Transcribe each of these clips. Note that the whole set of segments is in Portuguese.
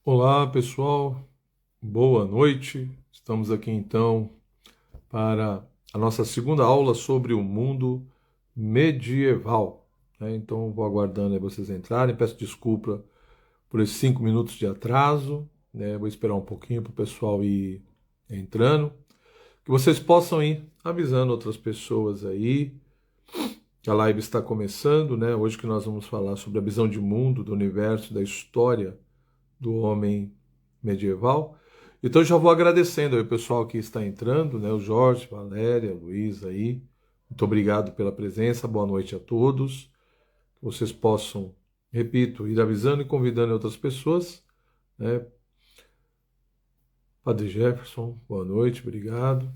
Olá, pessoal. Boa noite. Estamos aqui então para a nossa segunda aula sobre o mundo medieval, né? Então, vou aguardando aí vocês entrarem. Peço desculpa por esses 5 minutos de atraso, né? Vou esperar um pouquinho para o pessoal ir entrando. Que vocês possam ir avisando outras pessoas aí. Que a live está começando, né? Hoje que nós vamos falar sobre a visão de mundo, do universo, da história do homem medieval. Então já vou agradecendo aí o pessoal que está entrando, né? O Jorge, Valéria, Luiz aí. Muito obrigado pela presença. Boa noite a todos. Que vocês possam, repito, ir avisando e convidando outras pessoas, né? Padre Jefferson, boa noite, obrigado.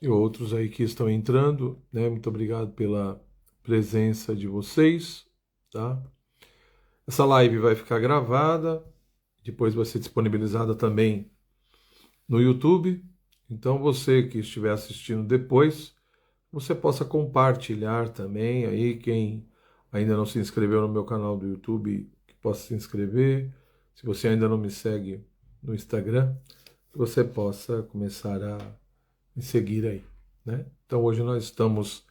E outros aí que estão entrando, né? Muito obrigado pela presença de vocês, tá? Essa live vai ficar gravada, depois vai ser disponibilizada também no YouTube. Então você que estiver assistindo depois, você possa compartilhar também aí quem ainda não se inscreveu no meu canal do YouTube, que possa se inscrever. Se você ainda não me segue no Instagram, que você possa começar a me seguir aí, né? Então hoje nós estamos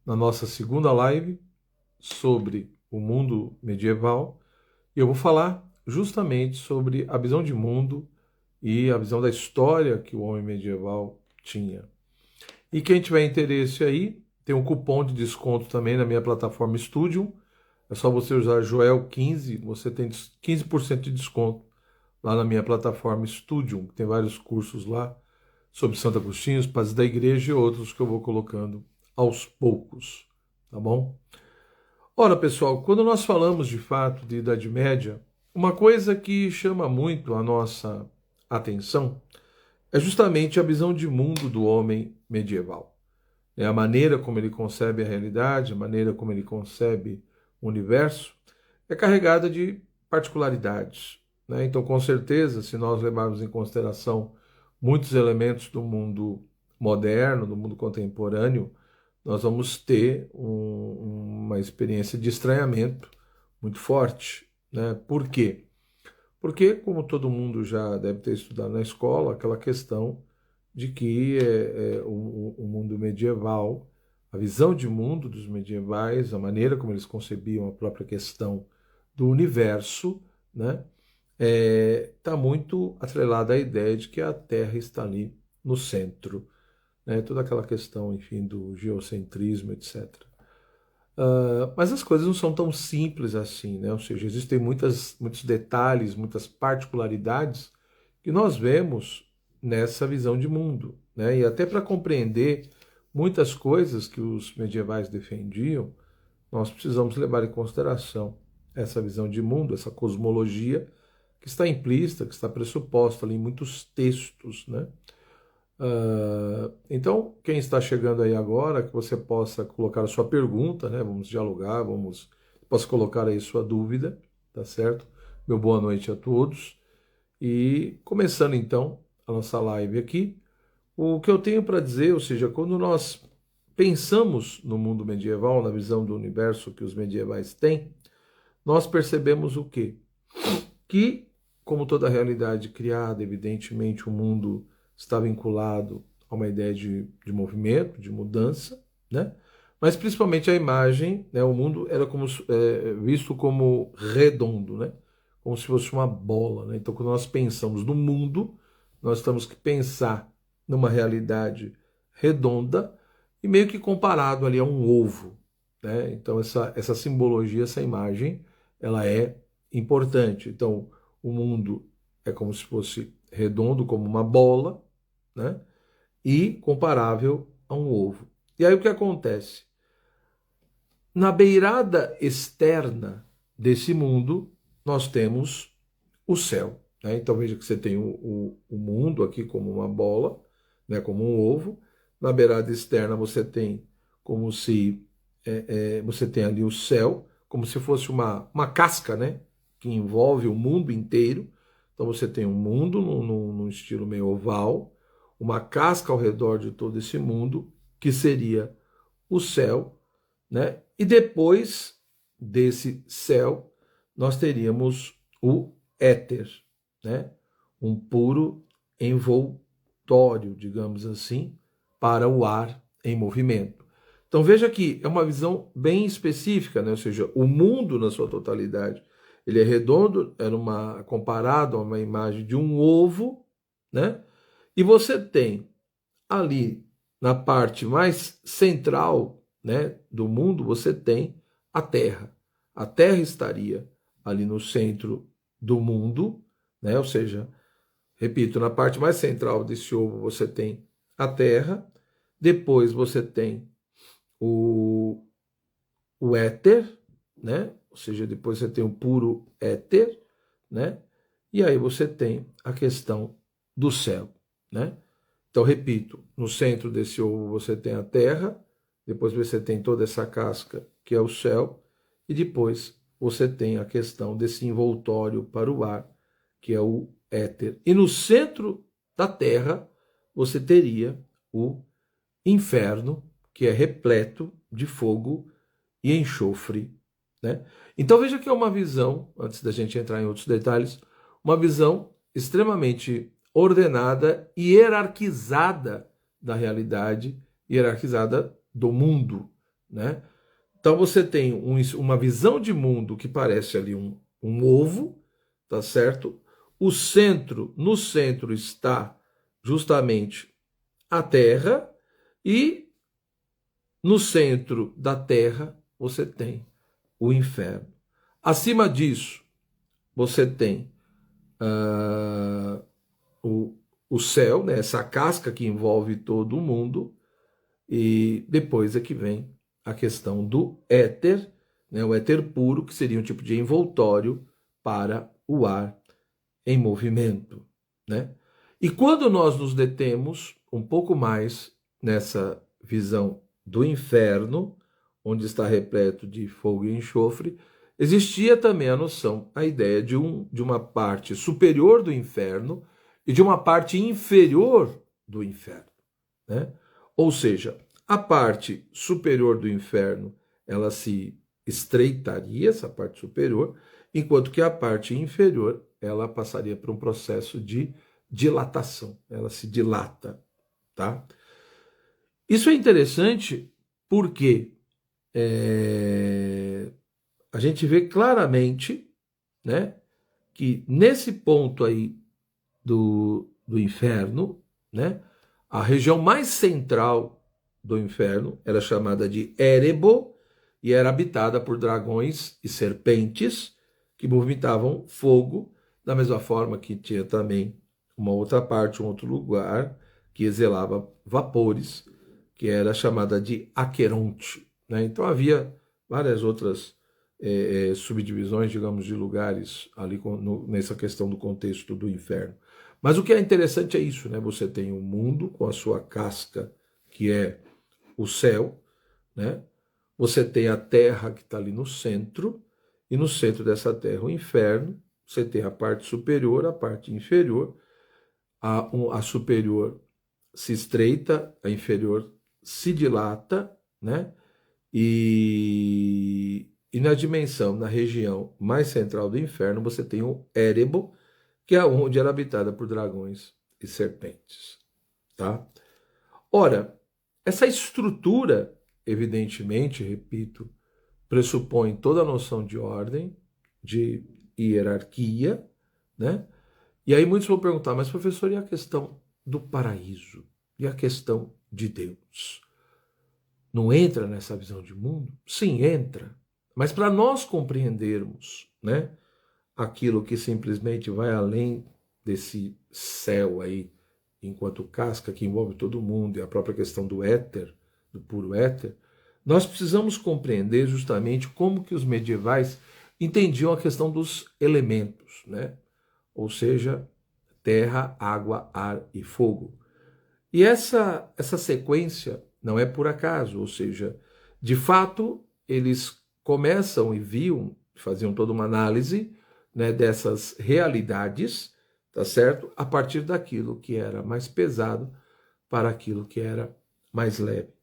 na nossa segunda live sobre o mundo medieval e eu vou falar justamente sobre a visão de mundo e a visão da história que o homem medieval tinha. E quem tiver interesse aí, tem um cupom de desconto também na minha plataforma Studium. É só você usar Joel15, você tem 15% de desconto lá na minha plataforma Studium, que tem vários cursos lá sobre Santo Agostinho, os padres da igreja e outros que eu vou colocando aos poucos, tá bom? Ora, pessoal, quando nós falamos de fato de Idade Média, uma coisa que chama muito a nossa atenção é justamente a visão de mundo do homem medieval. É a maneira como ele concebe a realidade, a maneira como ele concebe o universo, é carregada de particularidades, né? Então, com certeza, se nós levarmos em consideração muitos elementos do mundo moderno, do mundo contemporâneo, nós vamos ter uma experiência de estranhamento muito forte, né? Por quê? Porque, como todo mundo já deve ter estudado na escola, aquela questão de que o mundo medieval, a visão de mundo dos medievais, a maneira como eles concebiam a própria questão do universo, né, está muito atrelada à ideia de que a Terra está ali no centro, né, toda aquela questão, enfim, do geocentrismo, etc. Mas as coisas não são tão simples assim, né? Ou seja, existem muitos detalhes, muitas particularidades que nós vemos nessa visão de mundo, né? E até para compreender muitas coisas que os medievais defendiam, nós precisamos levar em consideração essa visão de mundo, essa cosmologia que está implícita, que está pressuposta ali em muitos textos, né? Então, quem está chegando aí agora, que você possa colocar a sua pergunta, né? Vamos dialogar, posso colocar aí sua dúvida, tá certo? Meu boa noite a todos. E começando então a nossa live aqui, o que eu tenho para dizer, ou seja, quando nós pensamos no mundo medieval, na visão do universo que os medievais têm, nós percebemos o quê? Que, como toda realidade criada, evidentemente o mundo está vinculado a uma ideia de movimento, de mudança, né? Mas principalmente a imagem, né? O mundo era como visto como redondo, né? Como se fosse uma bola, né? Então, quando nós pensamos no mundo, nós temos que pensar numa realidade redonda e meio que comparado ali a um ovo, né? Então, essa simbologia, essa imagem, ela é importante. Então, o mundo é como se fosse redondo, como uma bola, né? E comparável a um ovo. E aí o que acontece? Na beirada externa desse mundo, nós temos o céu, né? Então veja que você tem o mundo aqui como uma bola, né? Como um ovo. Na beirada externa você tem como se você tem ali o céu, como se fosse uma casca, né? Que envolve o mundo inteiro. Então você tem um mundo num estilo meio oval, uma casca ao redor de todo esse mundo, que seria o céu, né? E depois desse céu, nós teríamos o éter, né? Um puro envoltório, digamos assim, para o ar em movimento. Então veja que é uma visão bem específica, né? Ou seja, o mundo na sua totalidade, ele é redondo, comparado a uma imagem de um ovo, né? E você tem ali na parte mais central, né, do mundo, você tem a Terra. A Terra estaria ali no centro do mundo, né? Ou seja, repito, na parte mais central desse ovo você tem a Terra, depois você tem o, o éter, né? Ou seja, depois você tem o puro éter, né? E aí você tem a questão do céu, né? Então, repito, no centro desse ovo você tem a terra, depois você tem toda essa casca que é o céu, e depois você tem a questão desse envoltório para o ar, que é o éter. E no centro da terra você teria o inferno, que é repleto de fogo e enxofre, né? Então veja que é uma visão, antes da gente entrar em outros detalhes, uma visão extremamente ordenada e hierarquizada da realidade, hierarquizada do mundo, né? Então você tem uma visão de mundo que parece ali um ovo, tá certo? No centro está justamente a Terra e no centro da Terra você tem o inferno. Acima disso, você tem ah, o céu, né, essa casca que envolve todo o mundo, e depois é que vem a questão do éter, né, o éter puro, que seria um tipo de envoltório para o ar em movimento, né? E quando nós nos detemos um pouco mais nessa visão do inferno, onde está repleto de fogo e enxofre, existia também a noção, a ideia de uma parte superior do inferno e de uma parte inferior do inferno, né? Ou seja, a parte superior do inferno, ela se estreitaria, essa parte superior, enquanto que a parte inferior, ela passaria por um processo de dilatação, ela se dilata, tá? Isso é interessante porque a gente vê claramente, né, que nesse ponto aí do inferno, né, a região mais central do inferno era chamada de Erebo e era habitada por dragões e serpentes que movimentavam fogo, da mesma forma que tinha também uma outra parte, um outro lugar que exalava vapores, que era chamada de Aqueronte, né? Então havia várias outras subdivisões, digamos, de lugares ali nessa questão do contexto do inferno. Mas o que é interessante é isso, né? Você tem o mundo com a sua casca, que é o céu, né? Você tem a terra que está ali no centro, e no centro dessa terra o inferno. Você tem a parte superior, a parte inferior. A superior se estreita, a inferior se dilata, né? E na dimensão, na região mais central do inferno, você tem o Erebo, que é onde era habitada por dragões e serpentes, tá? Ora, essa estrutura, evidentemente, repito, pressupõe toda a noção de ordem, de hierarquia, né? E aí muitos vão perguntar, mas professor, e a questão do paraíso? E a questão de Deus? Não entra nessa visão de mundo? Sim, entra. Mas para nós compreendermos, né, aquilo que simplesmente vai além desse céu aí, enquanto casca que envolve todo mundo e a própria questão do éter, do puro éter, nós precisamos compreender justamente como que os medievais entendiam a questão dos elementos, né? Ou seja, terra, água, ar e fogo. E essa sequência não é por acaso, ou seja, de fato, eles começam e viam, faziam toda uma análise, né, dessas realidades, tá certo? A partir daquilo que era mais pesado para aquilo que era mais leve.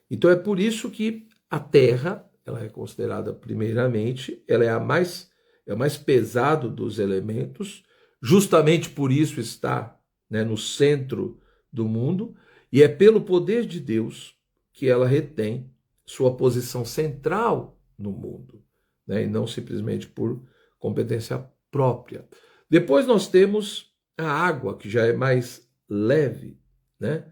Então é por isso que a Terra, ela é considerada primeiramente, ela é a mais é o mais pesado dos elementos, justamente por isso está, né, no centro do mundo, e é pelo poder de Deus que ela retém sua posição central no mundo, né, e não simplesmente por competência própria. Depois nós temos a água, que já é mais leve, né,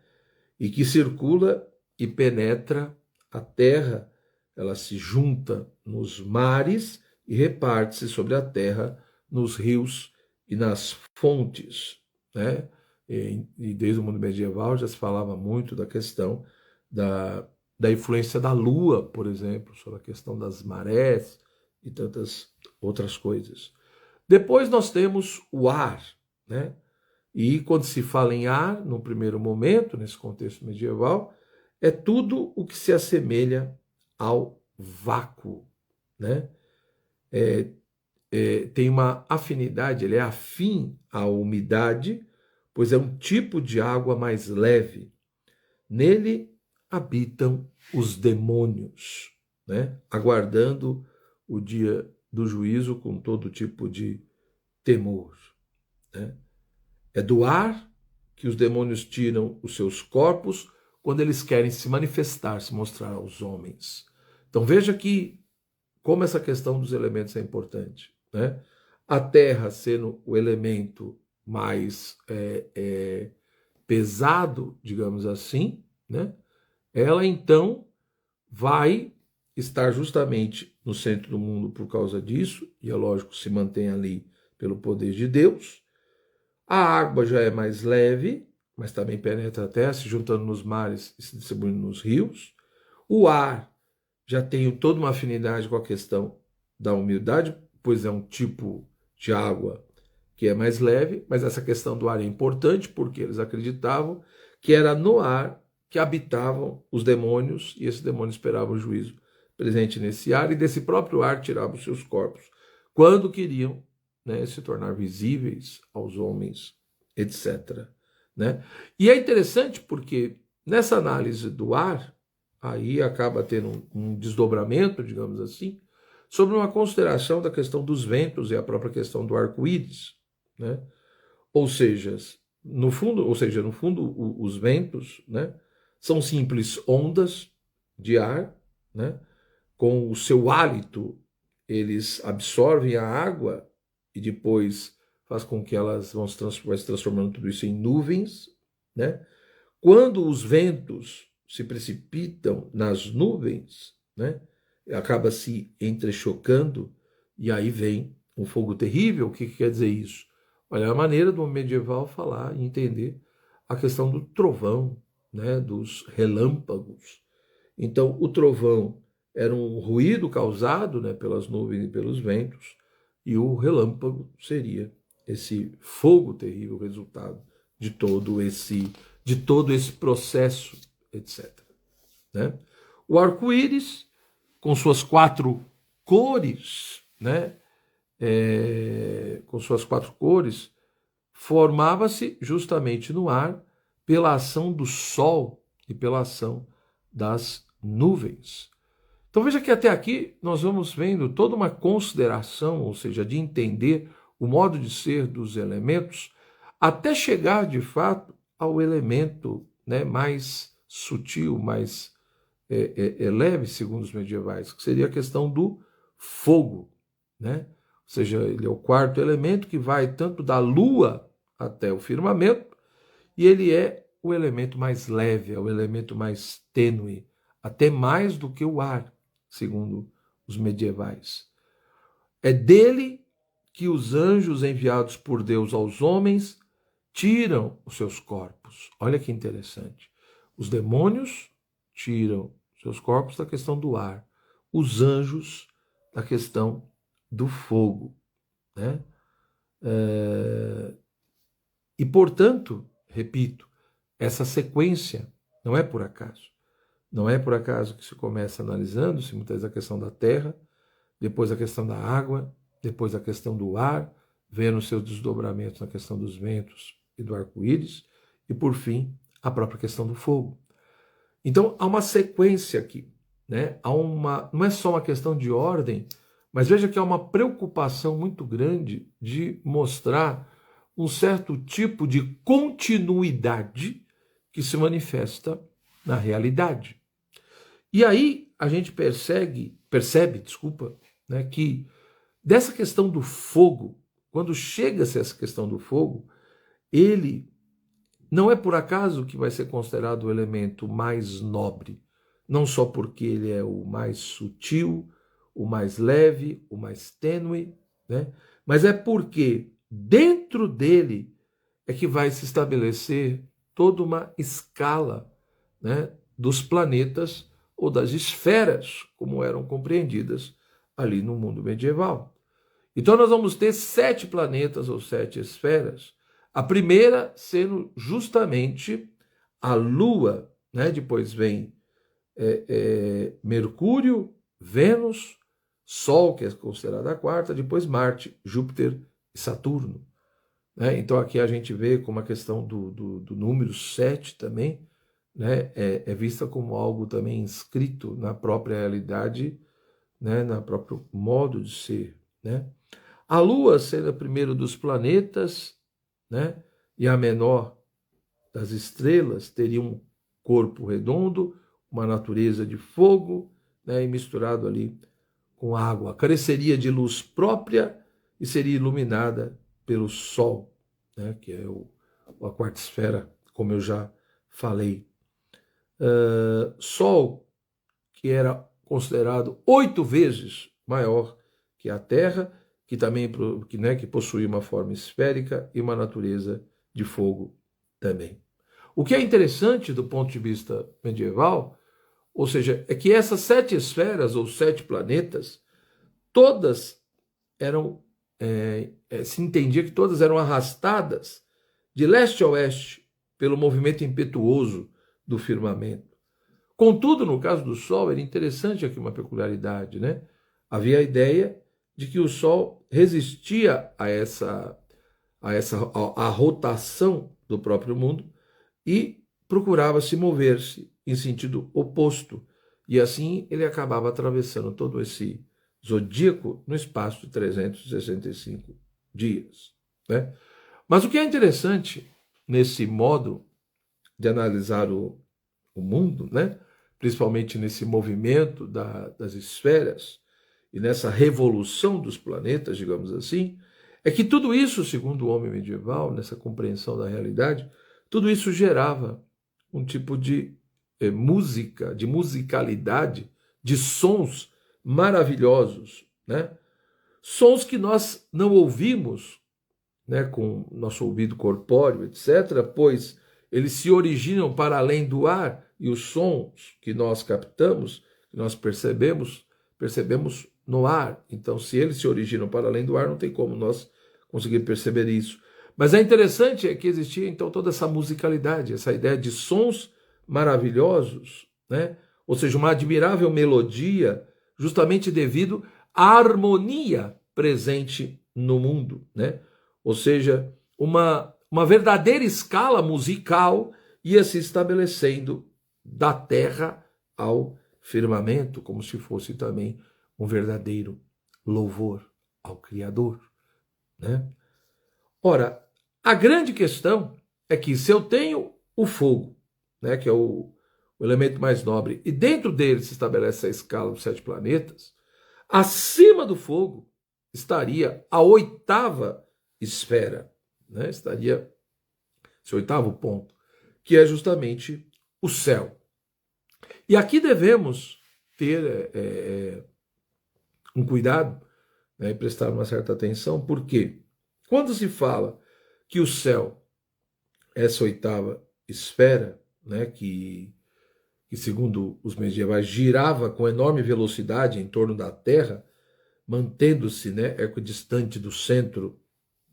e que circula e penetra a terra, ela se junta nos mares e reparte-se sobre a terra nos rios e nas fontes, né? E desde o mundo medieval já se falava muito da questão da, da influência da lua, por exemplo, sobre a questão das marés e tantas outras coisas. Depois nós temos o ar, né? E quando se fala em ar, no primeiro momento, nesse contexto medieval, é tudo o que se assemelha ao vácuo, né? Tem uma afinidade, ele é afim à umidade, pois é um tipo de água mais leve. Nele habitam os demônios, né? Aguardando o dia do juízo com todo tipo de temor, né? É do ar que os demônios tiram os seus corpos quando eles querem se manifestar, se mostrar aos homens. Então veja que como essa questão dos elementos é importante, né? A terra sendo o elemento mais pesado, digamos assim, né? Ela então vai estar justamente no centro do mundo por causa disso, e é lógico se mantém ali pelo poder de Deus. A água já é mais leve, mas também penetra a terra, se juntando nos mares e se distribuindo nos rios. O ar já tem toda uma afinidade com a questão da umidade, pois é um tipo de água que é mais leve, mas essa questão do ar é importante porque eles acreditavam que era no ar que habitavam os demônios e esses demônios esperavam o juízo presente nesse ar e desse próprio ar tiravam os seus corpos quando queriam, né, se tornar visíveis aos homens, etc. Né? E é interessante porque nessa análise do ar, aí acaba tendo um desdobramento, digamos assim, sobre uma consideração da questão dos ventos e a própria questão do arco-íris, né? Ou seja, no fundo, os ventos, né, são simples ondas de ar, né? Com o seu hálito, eles absorvem a água e depois faz com que elas vai se transformando tudo isso em nuvens, né? Quando os ventos se precipitam nas nuvens, né? Acaba se entrechocando e aí vem um fogo terrível. O que quer dizer isso? Olha, a maneira do medieval falar e entender a questão do trovão, né? Dos relâmpagos. Então, o trovão era um ruído causado, né, pelas nuvens e pelos ventos, e o relâmpago seria esse fogo terrível resultado de todo esse processo, etc. Né? O arco-íris, com suas quatro cores, né, com suas quatro cores, formava-se justamente no ar pela ação do sol e pela ação das nuvens. Então veja que até aqui nós vamos vendo toda uma consideração, ou seja, de entender o modo de ser dos elementos, até chegar de fato ao elemento, né, mais sutil, mais leve, segundo os medievais, que seria a questão do fogo, né? Ou seja, ele é o quarto elemento que vai tanto da lua até o firmamento, e ele é o elemento mais leve, é o elemento mais tênue, até mais do que o ar, segundo os medievais. É dele que os anjos enviados por Deus aos homens tiram os seus corpos. Olha que interessante. Os demônios tiram seus corpos da questão do ar, os anjos da questão do fogo, né? E, portanto, repito, essa sequência não é por acaso. Não é por acaso que se começa analisando-se muitas vezes a questão da terra, depois a questão da água, depois a questão do ar, vendo seus desdobramentos na questão dos ventos e do arco-íris, e por fim, a própria questão do fogo. Então, há uma sequência aqui, né? Não é só uma questão de ordem, Mas veja que há uma preocupação muito grande de mostrar um certo tipo de continuidade que se manifesta na realidade. E aí a gente percebe, né, que dessa questão do fogo, quando chega-se a essa questão do fogo, ele não é por acaso que vai ser considerado o elemento mais nobre, não só porque ele é o mais sutil, o mais leve, o mais tênue, né? Mas é porque dentro dele é que vai se estabelecer toda uma escala, né, dos planetas ou das esferas, como eram compreendidas ali no mundo medieval. Então nós vamos ter 7 planetas ou 7 esferas. A primeira sendo justamente a Lua, né? Depois vem Mercúrio, Vênus, Sol, que é considerada a quarta, depois Marte, Júpiter e Saturno. Né? Então aqui a gente vê como a questão do número 7 também, né? É vista como algo também inscrito na própria realidade, né? No próprio modo de ser. Né? A Lua sendo o primeiro dos planetas, né? E a menor das estrelas, teria um corpo redondo, uma natureza de fogo, né? E misturado ali com água. Careceria de luz própria e seria iluminada pelo Sol, né? Que é a quarta esfera, como eu já falei. Sol, que era considerado 8 vezes maior que a Terra, que também que possui uma forma esférica e uma natureza de fogo também. O que é interessante do ponto de vista medieval, ou seja, é que essas 7 esferas ou 7 planetas, todas eram, se entendia que todas eram arrastadas de leste a oeste pelo movimento impetuoso do firmamento. Contudo, no caso do Sol, era interessante aqui uma peculiaridade, né? Havia a ideia de que o Sol resistia a rotação do próprio mundo e procurava se mover-se em sentido oposto. E assim ele acabava atravessando todo esse zodíaco no espaço de 365 dias. Né? Mas o que é interessante nesse modo de analisar o mundo, né? Principalmente nesse movimento das esferas e nessa revolução dos planetas, digamos assim, é que tudo isso, segundo o homem medieval, nessa compreensão da realidade, tudo isso gerava um tipo de música, de musicalidade, de sons maravilhosos, né? Sons que nós não ouvimos, né, com nosso ouvido corpóreo, etc., pois eles se originam para além do ar e os sons que nós captamos, que nós percebemos no ar. Então, se eles se originam para além do ar, não tem como nós conseguir perceber isso. Mas é interessante que existia então toda essa musicalidade, essa ideia de sons maravilhosos, né? Ou seja, uma admirável melodia, justamente devido à harmonia presente no mundo, né? Ou seja, uma verdadeira escala musical ia se estabelecendo da terra ao firmamento, como se fosse também um verdadeiro louvor ao Criador, né? Ora, a grande questão é que se eu tenho o fogo, né, que é o elemento mais nobre, e dentro dele se estabelece a escala dos 7 planetas, acima do fogo estaria a 8ª esfera, né? Estaria esse 8º ponto, que é justamente o céu. E aqui devemos ter um cuidado, né, e prestar uma certa atenção, porque quando se fala que o céu, essa 8ª esfera, né, que segundo os medievais girava com enorme velocidade em torno da Terra, mantendo-se, né, equidistante do centro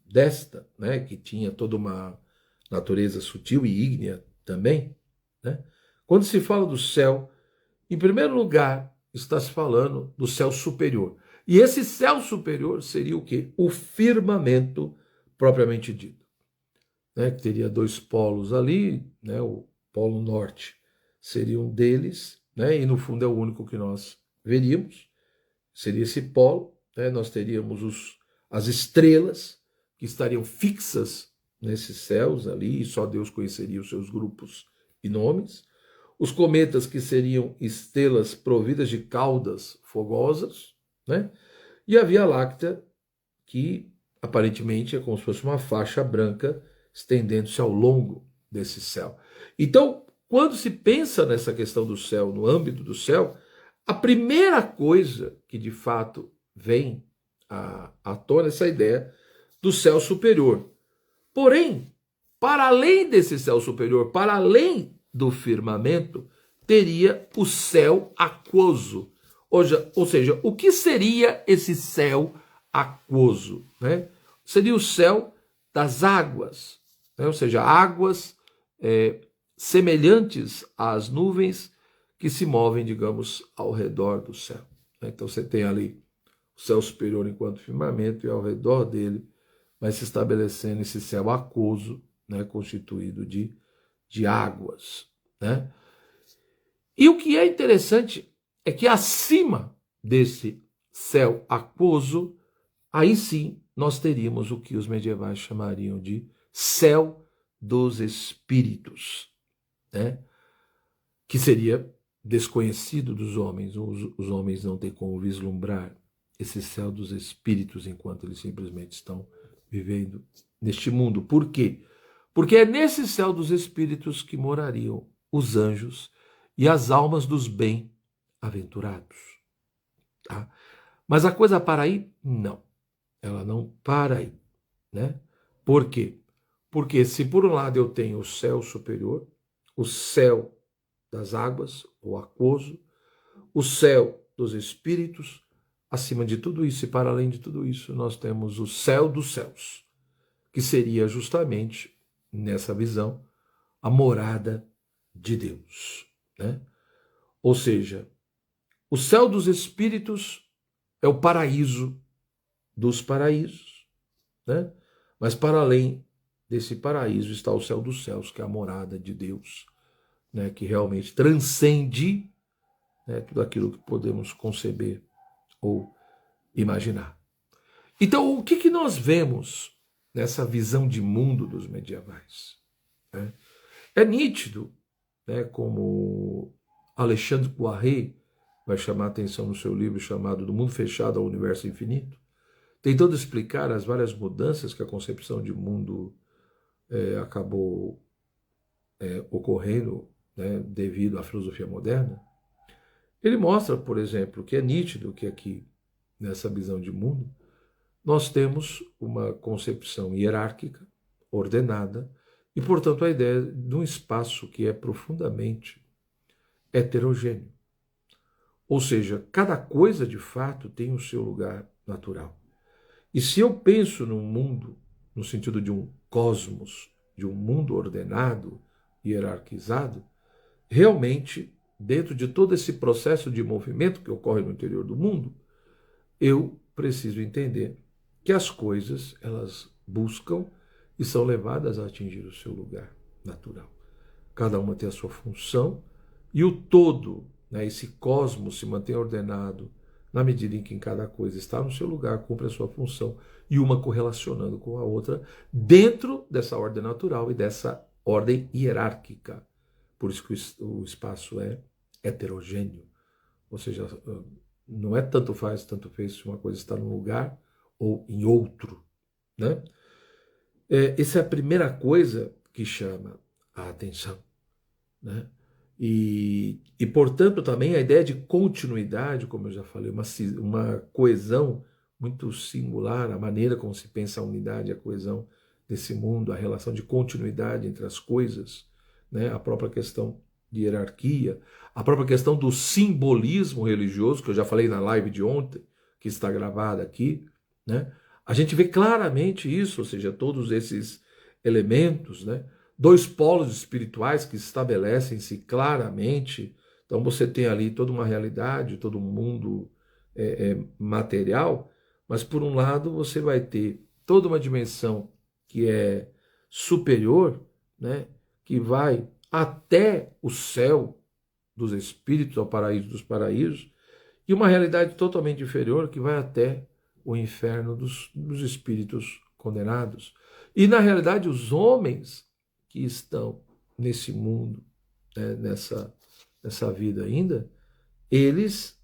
desta, né, que tinha toda uma natureza sutil e ígnea também, né? Quando se fala do céu, em primeiro lugar está se falando do céu superior. E esse céu superior seria o quê? O firmamento propriamente dito, né? Que teria 2 polos ali, né? O polo norte seria um deles, né? E no fundo é o único que nós veríamos, seria esse polo, né? Nós teríamos as estrelas que estariam fixas nesses céus ali, e só Deus conheceria os seus grupos e nomes. Os cometas, que seriam estrelas providas de caudas fogosas, né? E a Via Láctea, que aparentemente é como se fosse uma faixa branca estendendo-se ao longo desse céu. Então, quando se pensa nessa questão do céu, no âmbito do céu, a primeira coisa que de fato vem à tona é essa ideia do céu superior. Porém, para além desse céu superior, para além do firmamento, teria o céu aquoso. Ou seja, o que seria esse céu aquoso? Né? Seria o céu das águas, né? Ou seja, águas semelhantes às nuvens que se movem, digamos, ao redor do céu. Então você tem ali o céu superior enquanto firmamento, e ao redor dele vai se estabelecendo esse céu aquoso, né, constituído de águas. Né? E o que é interessante é que acima desse céu aquoso, aí sim nós teríamos o que os medievais chamariam de céu dos espíritos, né? Que seria desconhecido dos homens. Os homens não têm como vislumbrar esse céu dos espíritos enquanto eles simplesmente estão vivendo neste mundo. Por quê? Porque é nesse céu dos espíritos que morariam os anjos e as almas dos bem-aventurados. Tá? Mas a coisa para aí? Não. Ela não para aí. Né? Por quê? Porque se por um lado eu tenho o céu superior, o céu das águas, o aquoso, o céu dos espíritos, acima de tudo isso e para além de tudo isso, nós temos o céu dos céus, que seria justamente, nessa visão, a morada de Deus. Né? Ou seja, o céu dos espíritos é o paraíso dos paraísos, né? Mas para além desse paraíso está o céu dos céus, que é a morada de Deus, né? Que realmente transcende, né, tudo aquilo que podemos conceber ou imaginar. Então, o que nós vemos nessa visão de mundo dos medievais? Né? É nítido, né, como Alexandre Poiré vai chamar a atenção no seu livro chamado Do Mundo Fechado ao Universo Infinito, tentando explicar as várias mudanças que a concepção de mundo acabou ocorrendo, né, devido à filosofia moderna. Ele mostra, por exemplo, que é nítido que aqui, nessa visão de mundo, nós temos uma concepção hierárquica, ordenada, e, portanto, a ideia de um espaço que é profundamente heterogêneo. Ou seja, cada coisa, de fato, tem o seu lugar natural. E se eu penso num mundo, no sentido de um cosmos, de um mundo ordenado, hierarquizado, realmente, dentro de todo esse processo de movimento que ocorre no interior do mundo, eu preciso entender que as coisas, elas buscam e são levadas a atingir o seu lugar natural. Cada uma tem a sua função e o todo, né, esse cosmos se mantém ordenado na medida em que em cada coisa está no seu lugar, cumpre a sua função e uma correlacionando com a outra dentro dessa ordem natural e dessa ordem hierárquica. Por isso que o espaço é heterogêneo, ou seja, não é tanto faz, tanto fez se uma coisa está num lugar ou em outro. Né? Essa é a primeira coisa que chama a atenção. Né? Portanto, também a ideia de continuidade, como eu já falei, uma coesão muito singular, a maneira como se pensa a unidade e a coesão desse mundo, a relação de continuidade entre as coisas, né? A própria questão de hierarquia, a própria questão do simbolismo religioso, que eu já falei na live de ontem, que está gravada aqui, né? A gente vê claramente isso, ou seja, todos esses elementos, né? Dois polos espirituais que estabelecem-se claramente. Então você tem ali toda uma realidade, todo um mundo material, mas por um lado você vai ter toda uma dimensão que é superior, né? Que vai até o céu dos espíritos, ao paraíso dos paraísos, e uma realidade totalmente inferior que vai até o inferno dos espíritos condenados. E, na realidade, os homens que estão nesse mundo, né, nessa vida ainda, eles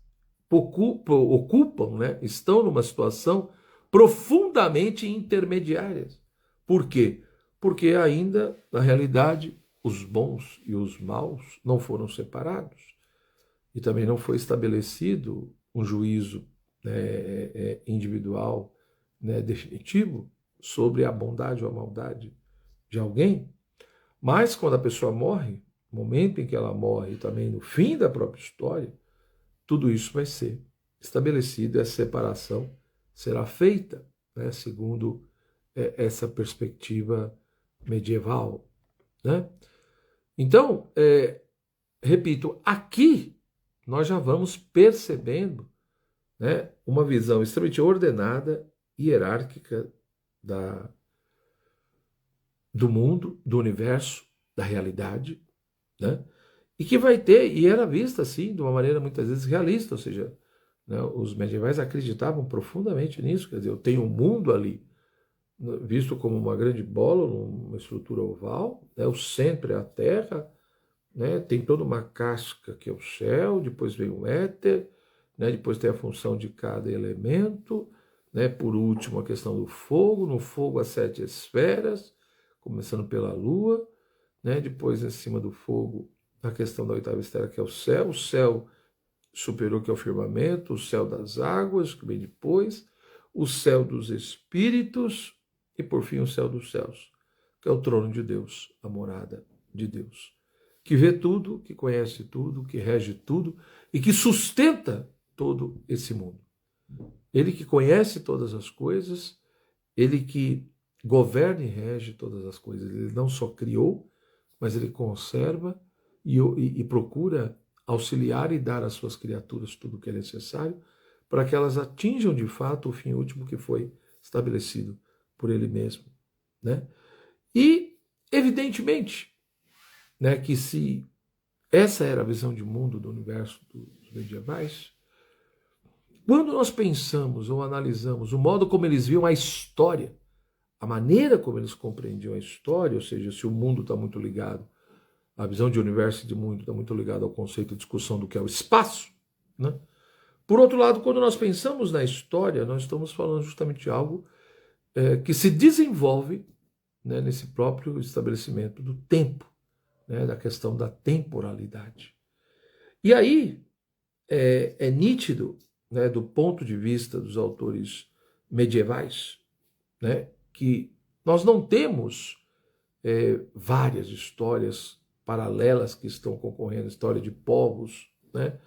ocupam, né, estão numa situação profundamente intermediária. Por quê? Porque ainda, na realidade, os bons e os maus não foram separados. E também não foi estabelecido um juízo, né, individual, né, definitivo sobre a bondade ou a maldade de alguém. Mas quando a pessoa morre, no momento em que ela morre, e também no fim da própria história, tudo isso vai ser estabelecido e a separação será feita, né, segundo essa perspectiva medieval, né? Então, repito, aqui nós já vamos percebendo, né, uma visão extremamente ordenada, hierárquica do mundo, do universo, da realidade, né? E que vai ter, e era vista assim, de uma maneira muitas vezes realista, ou seja, né, os medievais acreditavam profundamente nisso, quer dizer, eu tenho um mundo ali, visto como uma grande bola, uma estrutura oval, né, o centro é a Terra, né, tem toda uma casca que é o céu, depois vem o éter, né, depois tem a função de cada elemento, né, por último a questão do fogo, no fogo as 7 esferas, começando pela lua, né, depois em cima do fogo a questão da 8ª esfera, que é o céu superior, que é o firmamento, o céu das águas, que vem depois, o céu dos espíritos e, por fim, o céu dos céus, que é o trono de Deus, a morada de Deus, que vê tudo, que conhece tudo, que rege tudo e que sustenta todo esse mundo. Ele que conhece todas as coisas, ele que governa e rege todas as coisas. Ele não só criou, mas ele conserva e procura auxiliar e dar às suas criaturas tudo o que é necessário para que elas atinjam de fato o fim último que foi estabelecido por ele mesmo, né? E, evidentemente, né, que se essa era a visão de mundo do universo dos medievais, quando nós pensamos ou analisamos o modo como eles viam a história, a maneira como eles compreendiam a história, ou seja, se o mundo está muito ligado, a visão de universo e de mundo está muito ligada ao conceito de discussão do que é o espaço, né? Por outro lado, quando nós pensamos na história, nós estamos falando justamente de algo que se desenvolve, né, nesse próprio estabelecimento do tempo, né, da questão da temporalidade. E aí é nítido, né, do ponto de vista dos autores medievais, né, que nós não temos várias histórias paralelas que estão concorrendo, história de povos, né,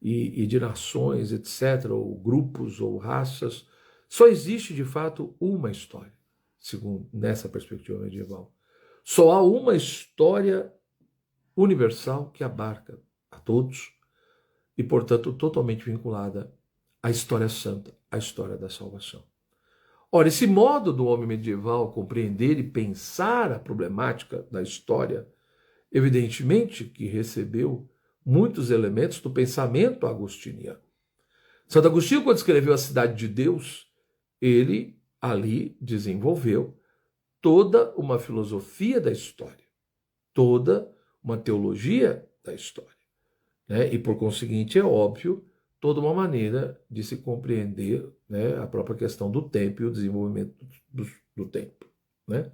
e de nações, etc., ou grupos ou raças. Só existe, de fato, uma história, segundo nessa perspectiva medieval. Só há uma história universal que abarca a todos e, portanto, totalmente vinculada à história santa, à história da salvação. Ora, esse modo do homem medieval compreender e pensar a problemática da história, evidentemente que recebeu muitos elementos do pensamento agostiniano. Santo Agostinho, quando escreveu A Cidade de Deus, ele ali desenvolveu toda uma filosofia da história, toda uma teologia da história, né? E, por conseguinte, é óbvio, toda uma maneira de se compreender, né, a própria questão do tempo e o desenvolvimento do tempo, né?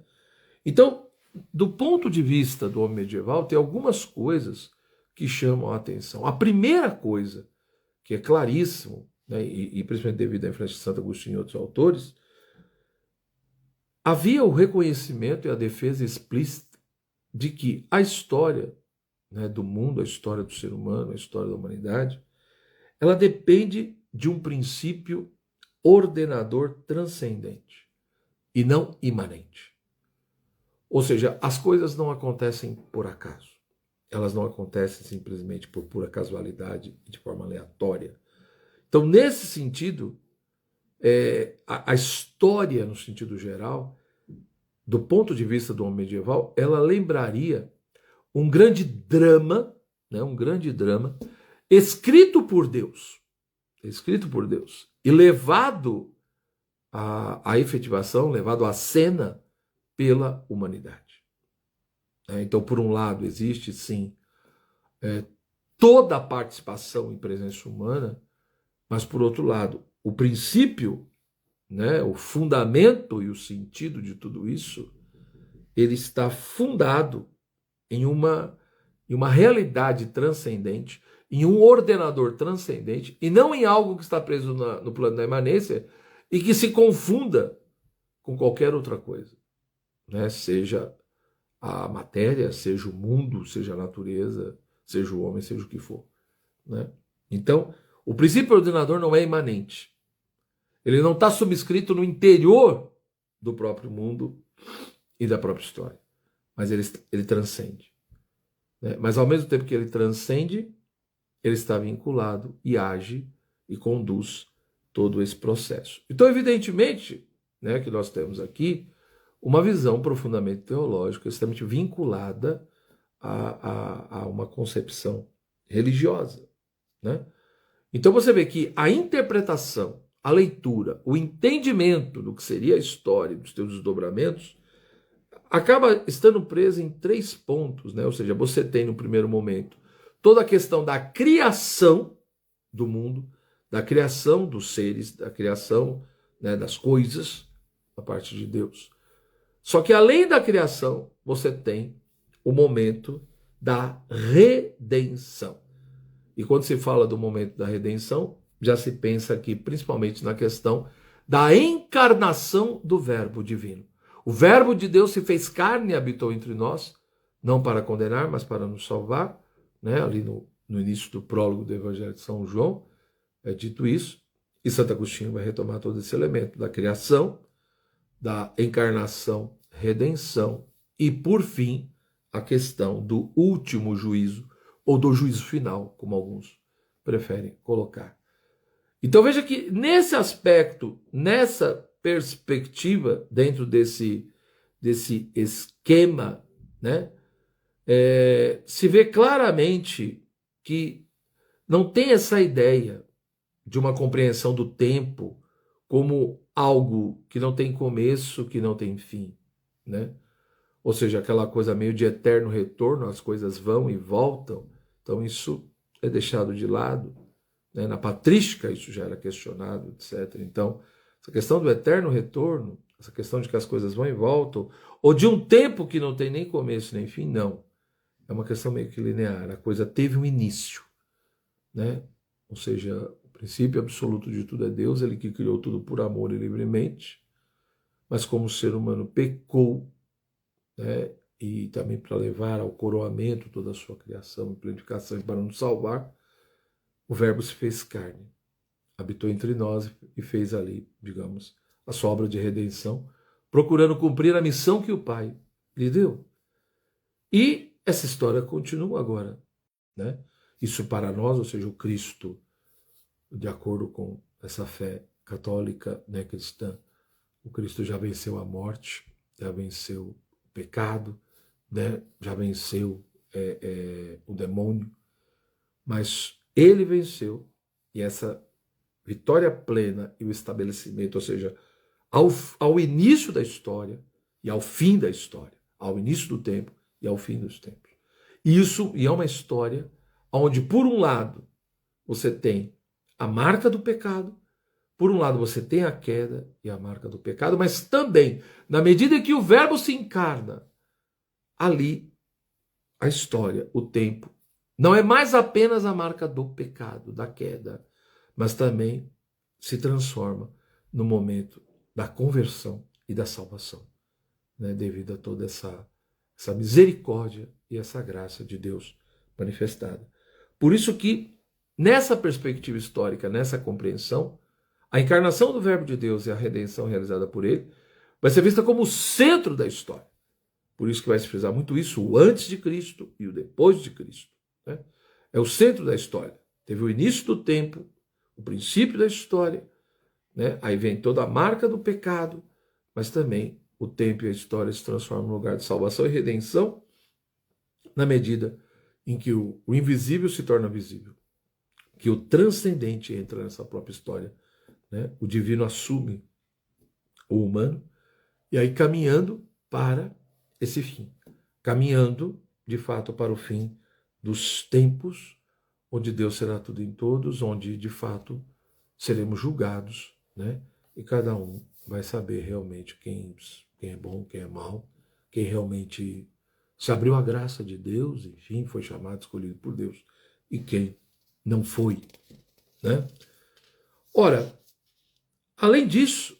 Então, do ponto de vista do homem medieval, tem algumas coisas que chamam a atenção. A primeira coisa, que é claríssimo, né, e principalmente devido à influência de Santo Agostinho e outros autores, havia o reconhecimento e a defesa explícita de que a história, né, do mundo, a história do ser humano, a história da humanidade, ela depende de um princípio ordenador transcendente e não imanente. Ou seja, as coisas não acontecem por acaso. Elas não acontecem simplesmente por pura casualidade e de forma aleatória. Então, nesse sentido, a história, no sentido geral, do ponto de vista do homem medieval, ela lembraria um grande drama, né, escrito por Deus, e levado à efetivação, levado à cena pela humanidade. Então, por um lado, existe sim toda a participação em presença humana, mas por outro lado, o princípio, né, o fundamento e o sentido de tudo isso, ele está fundado em uma realidade transcendente, em um ordenador transcendente, e não em algo que está preso no plano da imanência e que se confunda com qualquer outra coisa, né? Seja a matéria, seja o mundo, seja a natureza, seja o homem, seja o que for, né? Então, o princípio ordenador não é imanente. Ele não está subscrito no interior do próprio mundo e da própria história, mas ele transcende, né? Mas ao mesmo tempo que ele transcende, ele está vinculado e age e conduz todo esse processo. Então, evidentemente, né, que nós temos aqui uma visão profundamente teológica, extremamente vinculada a uma concepção religiosa, né? Então você vê que a interpretação, a leitura, o entendimento do que seria a história, dos seus desdobramentos, acaba estando preso em 3 pontos, né? Ou seja, você tem no primeiro momento toda a questão da criação do mundo, da criação dos seres, da criação, né, das coisas, da parte de Deus. Só que além da criação, você tem o momento da redenção. E quando se fala do momento da redenção, já se pensa aqui principalmente na questão da encarnação do Verbo divino. O Verbo de Deus se fez carne e habitou entre nós, não para condenar, mas para nos salvar, né? Ali no início do prólogo do Evangelho de São João, é dito isso, e Santo Agostinho vai retomar todo esse elemento da criação, da encarnação, redenção e, por fim, a questão do último juízo, ou do juízo final, como alguns preferem colocar. Então veja que nesse aspecto, nessa perspectiva, dentro desse esquema, né, se vê claramente que não tem essa ideia de uma compreensão do tempo como algo que não tem começo, que não tem fim, né? Ou seja, aquela coisa meio de eterno retorno, as coisas vão e voltam. Então isso é deixado de lado, né? Na patrística isso já era questionado, etc. Então, essa questão do eterno retorno, essa questão de que as coisas vão e voltam, ou de um tempo que não tem nem começo nem fim, não. É uma questão meio que linear. A coisa teve um início, né? Ou seja, o princípio absoluto de tudo é Deus, ele que criou tudo por amor e livremente, mas como o ser humano pecou, né, e também para levar ao coroamento toda a sua criação e planificação e para nos salvar, o Verbo se fez carne, habitou entre nós e fez ali, digamos, a sua obra de redenção, procurando cumprir a missão que o Pai lhe deu. E essa história continua agora, né? Isso para nós, ou seja, o Cristo, de acordo com essa fé católica, né, cristã, o Cristo já venceu a morte, já venceu o pecado, né, já venceu o demônio, mas ele venceu, e essa vitória plena e o estabelecimento, ou seja, ao início da história e ao fim da história, ao início do tempo e ao fim dos tempos. Isso, e é uma história onde, por um lado, você tem a marca do pecado, por um lado você tem a queda e a marca do pecado, mas também, na medida em que o Verbo se encarna, ali a história, o tempo, não é mais apenas a marca do pecado, da queda, mas também se transforma no momento da conversão e da salvação, né, devido a toda essa misericórdia e essa graça de Deus manifestada. Por isso que, nessa perspectiva histórica, nessa compreensão, a encarnação do Verbo de Deus e a redenção realizada por ele vai ser vista como o centro da história. Por isso que vai se frisar muito isso, o antes de Cristo e o depois de Cristo, né? É o centro da história. Teve o início do tempo, o princípio da história, né? Aí vem toda a marca do pecado, mas também o tempo e a história se transformam num lugar de salvação e redenção, na medida em que o invisível se torna visível, que o transcendente entra nessa própria história, né? O divino assume o humano, e aí caminhando para esse fim, caminhando de fato para o fim dos tempos, onde Deus será tudo em todos, onde de fato seremos julgados, né? E cada um vai saber realmente quem é bom, quem é mau, quem realmente se abriu à graça de Deus, enfim, foi chamado, escolhido por Deus, e quem não foi, né? Ora, além disso,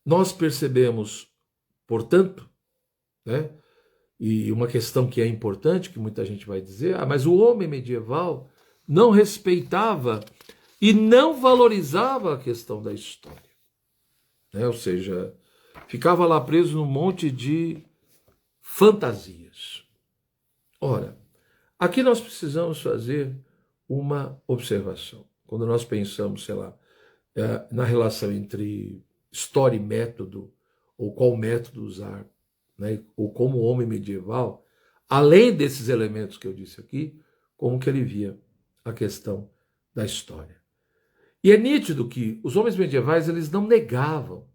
nós percebemos, portanto, né? E uma questão que é importante, que muita gente vai dizer, mas o homem medieval não respeitava e não valorizava a questão da história, né? Ou seja, ficava lá preso num monte de fantasias. Ora, aqui nós precisamos fazer uma observação. Quando nós pensamos, sei lá, na relação entre história e método, ou qual método usar, né? Ou como o homem medieval, além desses elementos que eu disse aqui, como que ele via a questão da história. E é nítido que os homens medievais eles não negavam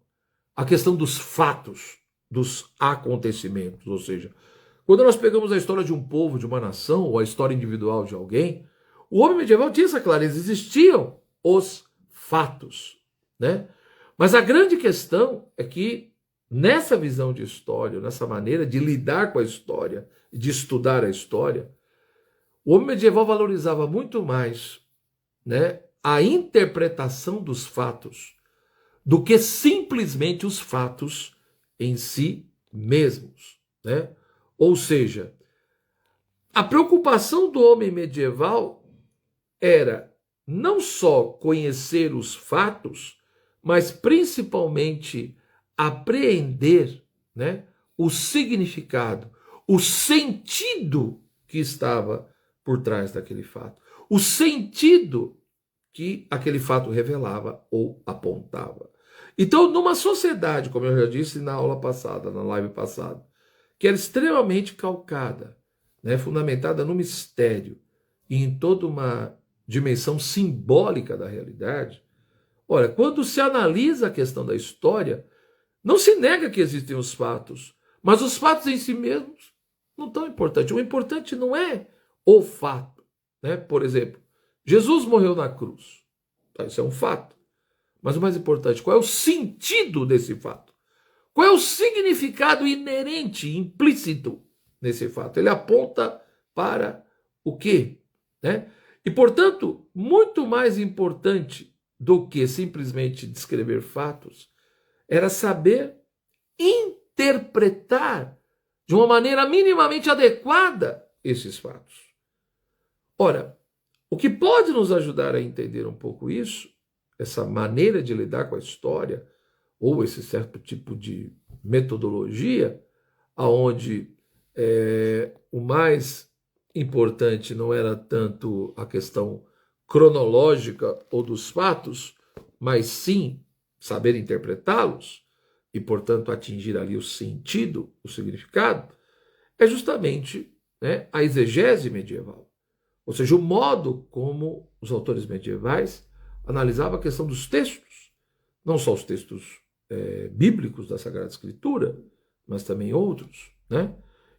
a questão dos fatos, dos acontecimentos, ou seja, quando nós pegamos a história de um povo, de uma nação, ou a história individual de alguém, o homem medieval tinha essa clareza, existiam os fatos, né? Mas a grande questão é que nessa visão de história, nessa maneira de lidar com a história, de estudar a história, o homem medieval valorizava muito mais, né, a interpretação dos fatos do que simplesmente os fatos em si mesmos, né? Ou seja, a preocupação do homem medieval era não só conhecer os fatos, mas principalmente apreender, né, o significado, o sentido que estava por trás daquele fato, o sentido que aquele fato revelava ou apontava. Então, numa sociedade, como eu já disse na aula passada, na live passada, que era extremamente calcada, né, fundamentada no mistério e em toda uma dimensão simbólica da realidade, olha, quando se analisa a questão da história, não se nega que existem os fatos, mas os fatos em si mesmos não tão importantes. O importante não é o fato, né? Por exemplo, Jesus morreu na cruz. Isso é um fato. Mas o mais importante, qual é o sentido desse fato? Qual é o significado inerente, implícito nesse fato? Ele aponta para o quê? Né? E, portanto, muito mais importante do que simplesmente descrever fatos, era saber interpretar de uma maneira minimamente adequada esses fatos. Ora, o que pode nos ajudar a entender um pouco isso, essa maneira de lidar com a história, ou esse certo tipo de metodologia, aonde o mais importante não era tanto a questão cronológica ou dos fatos, mas sim saber interpretá-los e, portanto, atingir ali o sentido, o significado, é justamente, né, a exegese medieval. Ou seja, o modo como os autores medievais analisavam a questão dos textos, não só os textos bíblicos da Sagrada Escritura, mas também outros, né?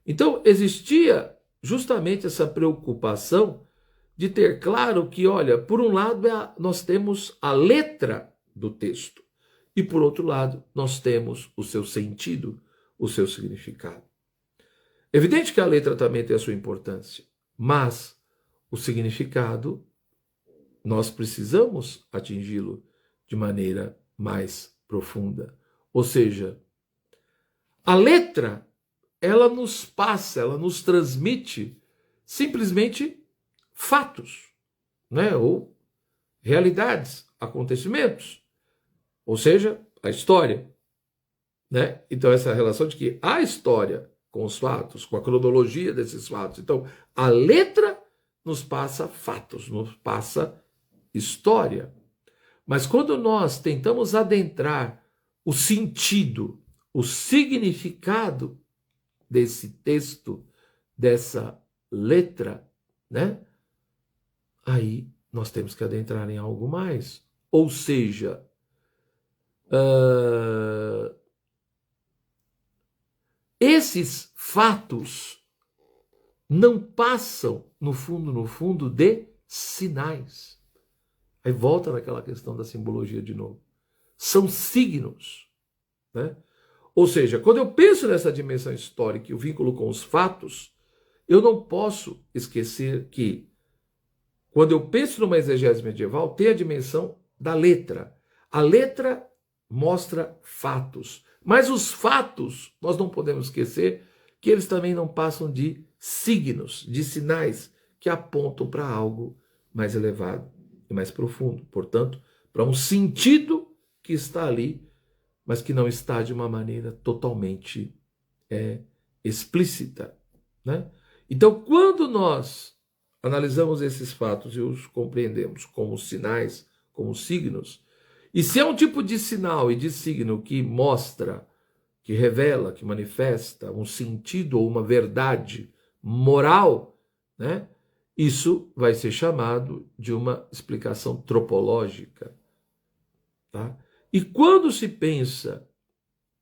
Então, existia justamente essa preocupação de ter claro que, olha, por um lado nós temos a letra do texto e, por outro lado, nós temos o seu sentido, o seu significado. Evidente que a letra também tem a sua importância, mas o significado nós precisamos atingi-lo de maneira mais profunda. Ou seja, a letra, ela nos passa, ela nos transmite simplesmente fatos, né? Ou realidades, acontecimentos. Ou seja, a história, né? Então, essa relação de que a história com os fatos, com a cronologia desses fatos. Então, a letra nos passa fatos, nos passa história. Mas quando nós tentamos adentrar o sentido, o significado desse texto, dessa letra, né? Aí nós temos que adentrar em algo mais. Ou seja, ah, esses fatos não passam, no fundo, de sinais. Aí volta naquela questão da simbologia de novo. São signos, né? Ou seja, quando eu penso nessa dimensão histórica e o vínculo com os fatos, eu não posso esquecer que, quando eu penso numa exegese medieval, tem a dimensão da letra. A letra mostra fatos, mas os fatos, nós não podemos esquecer que eles também não passam de signos, de sinais que apontam para algo mais elevado e mais profundo. Portanto, para um sentido que está ali, mas que não está de uma maneira totalmente explícita, né? Então, quando nós analisamos esses fatos e os compreendemos como sinais, como signos, e se é um tipo de sinal e de signo que mostra, que revela, que manifesta um sentido ou uma verdade moral, né? Isso vai ser chamado de uma explicação tropológica, tá? E quando se pensa,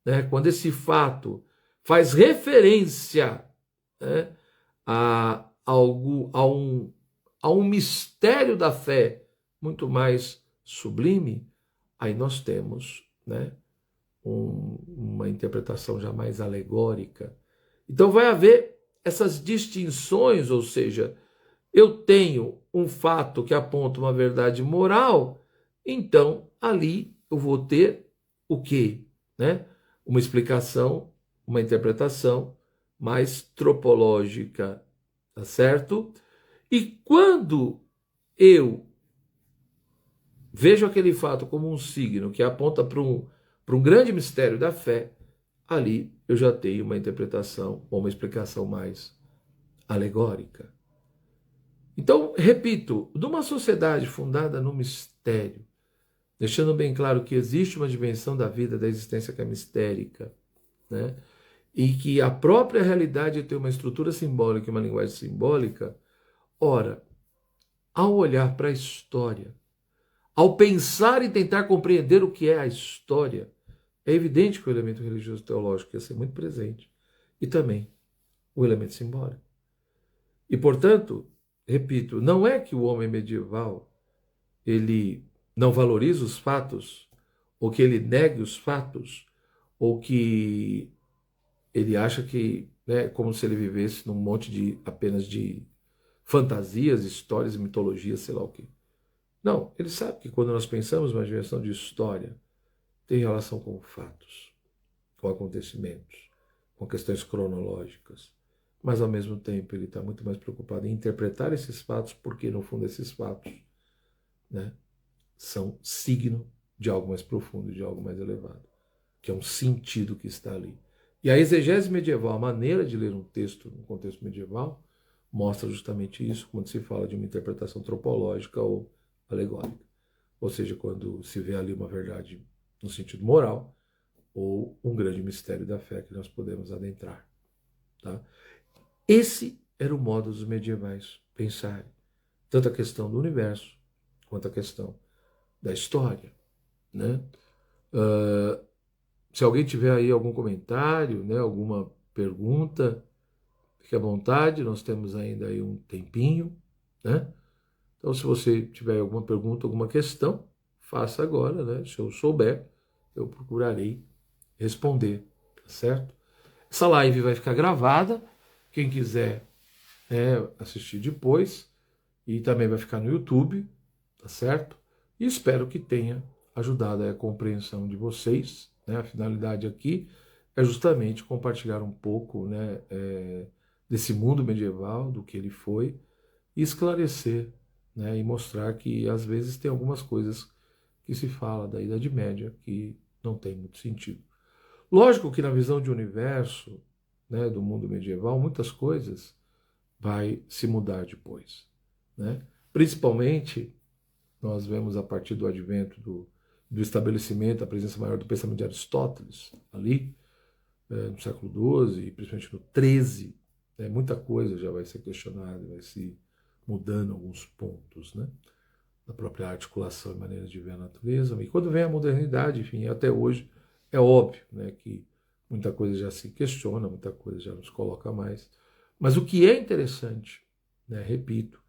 né, quando esse fato faz referência, né, a um mistério da fé muito mais sublime, aí nós temos, né, uma interpretação já mais alegórica. Então vai haver essas distinções, ou seja, eu tenho um fato que aponta uma verdade moral, então ali eu vou ter o quê? Né? Uma explicação, uma interpretação mais tropológica, tá certo? E quando eu vejo aquele fato como um signo que aponta para um grande mistério da fé, ali eu já tenho uma interpretação ou uma explicação mais alegórica. Então, repito, numa sociedade fundada no mistério, deixando bem claro que existe uma dimensão da vida, da existência que é mistérica, né? E que a própria realidade tem uma estrutura simbólica e uma linguagem simbólica, ora, ao olhar para a história, ao pensar e tentar compreender o que é a história, é evidente que o elemento religioso teológico ia ser muito presente e também o elemento simbólico. E, portanto, repito, não é que o homem medieval ele não valoriza os fatos, ou que ele negue os fatos, ou que ele acha que, né, como se ele vivesse num monte de apenas de fantasias, histórias, mitologias, sei lá o quê. Não, ele sabe que quando nós pensamos numa dimensão de história, tem relação com fatos, com acontecimentos, com questões cronológicas. Mas, ao mesmo tempo, ele está muito mais preocupado em interpretar esses fatos, porque, no fundo, esses fatos, né, são signo de algo mais profundo, de algo mais elevado, que é um sentido que está ali. E a exegese medieval, a maneira de ler um texto no contexto medieval, mostra justamente isso, quando se fala de uma interpretação tropológica ou alegórica. Ou seja, quando se vê ali uma verdade no sentido moral ou um grande mistério da fé que nós podemos adentrar. Tá? Esse era o modo dos medievais pensarem, tanto a questão do universo quanto a questão da história, né? Se alguém tiver aí algum comentário, né, alguma pergunta, fique à vontade, nós temos ainda aí um tempinho, né? Então, se você tiver alguma pergunta, alguma questão, faça agora, né? Se eu souber, eu procurarei responder, tá certo? Essa live vai ficar gravada, quem quiser assistir depois, e também vai ficar no YouTube, tá certo? E espero que tenha ajudado a compreensão de vocês, né? A finalidade aqui é justamente compartilhar um pouco, né, desse mundo medieval, do que ele foi, e esclarecer, né, e mostrar que às vezes tem algumas coisas que se fala da Idade Média que não tem muito sentido. Lógico que na visão de universo, né, do mundo medieval, muitas coisas vai se mudar depois, né? Principalmente nós vemos a partir do advento do estabelecimento, a presença maior do pensamento de Aristóteles, ali, no século XII, e principalmente no XIII, muita coisa já vai ser questionada, vai se mudando alguns pontos, né? da própria articulação e maneira de ver a natureza. E quando vem a modernidade, enfim, até hoje, é óbvio, né, que muita coisa já se questiona, muita coisa já nos coloca mais. Mas o que é interessante, né, repito,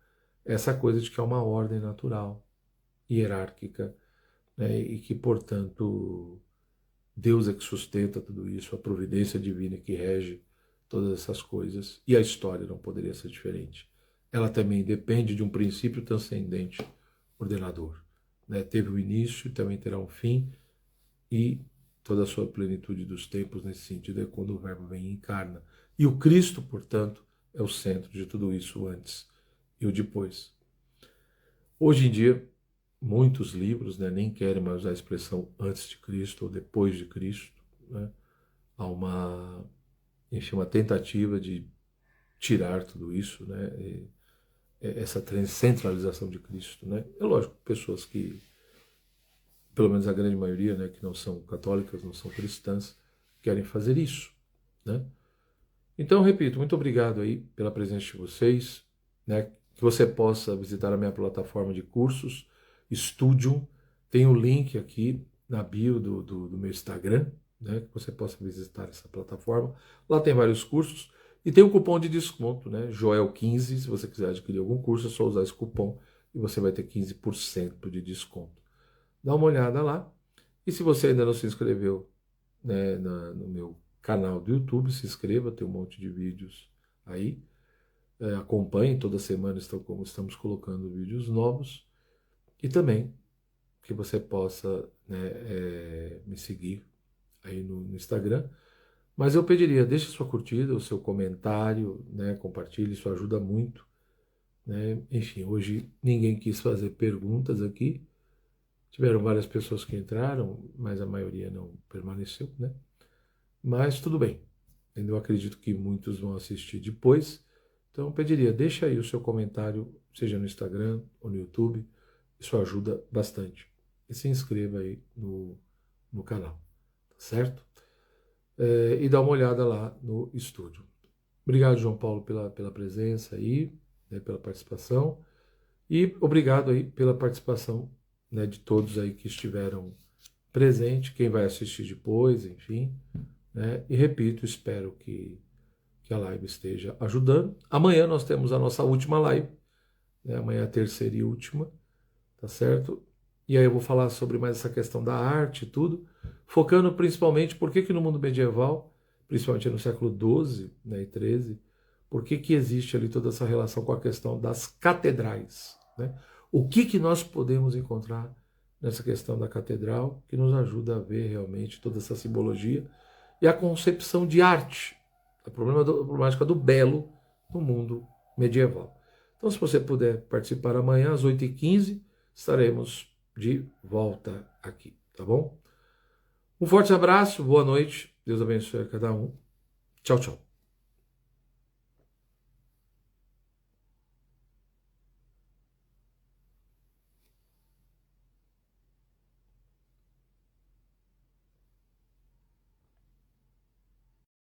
é essa coisa de que é uma ordem natural, hierárquica, né, e que, portanto, Deus é que sustenta tudo isso, a providência divina que rege todas essas coisas, e a história não poderia ser diferente. Ela também depende de um princípio transcendente, ordenador. Né? Teve o início, também terá um fim, e toda a sua plenitude dos tempos, nesse sentido, é quando o Verbo vem e encarna. E o Cristo, portanto, é o centro de tudo isso, o antes e o depois. Hoje em dia, muitos livros, né, nem querem mais usar a expressão antes de Cristo ou depois de Cristo. Né? Há enfim, uma tentativa de tirar tudo isso, né? Essa centralização de Cristo. Né? É lógico, pessoas que, pelo menos a grande maioria, né, que não são católicas, não são cristãs, querem fazer isso. Né? Então, repito, muito obrigado aí pela presença de vocês, né? Que você possa visitar a minha plataforma de cursos, Studium, tem o link aqui na bio do meu Instagram, né? Que você possa visitar essa plataforma. Lá tem vários cursos e tem um cupom de desconto, né? Joel15, se você quiser adquirir algum curso, é só usar esse cupom e você vai ter 15% de desconto. Dá uma olhada lá. E se você ainda não se inscreveu, né, no meu canal do YouTube, se inscreva, tem um monte de vídeos aí. Acompanhe, toda semana estamos colocando vídeos novos. E também que você possa, né, me seguir aí no Instagram. Mas eu pediria, deixe sua curtida, o seu comentário, né, compartilhe, isso ajuda muito. Né? Enfim, hoje ninguém quis fazer perguntas aqui. Tiveram várias pessoas que entraram, mas a maioria não permaneceu, né? Mas tudo bem. Eu acredito que muitos vão assistir depois. Então eu pediria, deixa aí o seu comentário, seja no Instagram ou no YouTube. Isso ajuda bastante. E se inscreva aí no canal, tá certo? E dá uma olhada lá no estúdio. Obrigado, João Paulo, pela presença aí, né, pela participação. E obrigado aí pela participação, né, de todos aí que estiveram presentes, quem vai assistir depois, enfim. Né? E repito, espero que a live esteja ajudando. Amanhã nós temos a nossa última live, né? Amanhã é a terceira e última, tá certo? E aí eu vou falar sobre mais essa questão da arte e tudo, focando principalmente por que no mundo medieval, principalmente no século XII, né, e XIII, por que existe ali toda essa relação com a questão das catedrais, né? O que nós podemos encontrar nessa questão da catedral que nos ajuda a ver realmente toda essa simbologia e a concepção de arte, a problemática do belo no mundo medieval. Então, se você puder participar amanhã às 8h15, estaremos de volta aqui, tá bom? Um forte abraço, boa noite, Deus abençoe a cada um. Tchau, tchau.